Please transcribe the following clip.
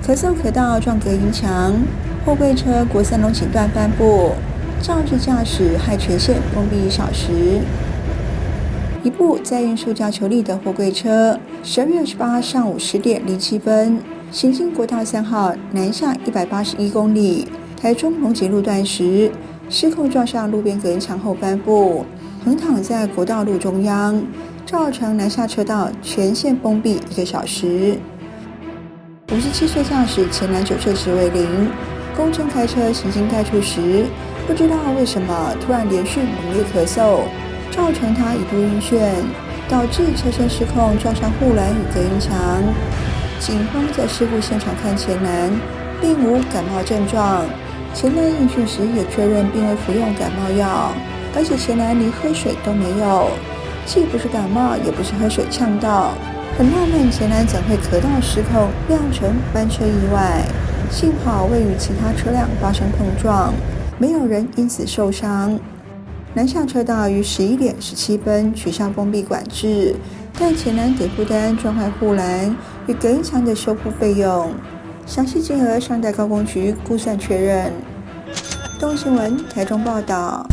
可送可到撞隔音墙，货柜车国三龙井段颁布肇事驾驶害全线封闭1小时。一部载运塑胶球粒的货柜车，12月28日上午10点07分，行经国道3号南下181公里，台中龙井路段时，失控撞上路边隔音墙后颁布，横躺在国道路中央，造成南下车道全线封闭1个小时。57岁驾驶前男酒测值为0，公正开车行经该处时，不知道为什么突然连续猛烈咳嗽，造成他一度晕眩，导致车身失控撞上护栏与隔音墙。警方在事故现场看前男并无感冒症状，前男应讯时也确认并未服用感冒药，而且前男连喝水都没有，既不是感冒也不是喝水呛到。很纳闷前男怎会咳到失控，酿成翻车意外。幸好未与其他车辆发生碰撞，没有人因此受伤。南下车道于11点17分取消封闭管制，但前男得负担撞坏护栏与隔音墙的修复费用，详细金额尚待高工局估算确认。东新闻台中报道。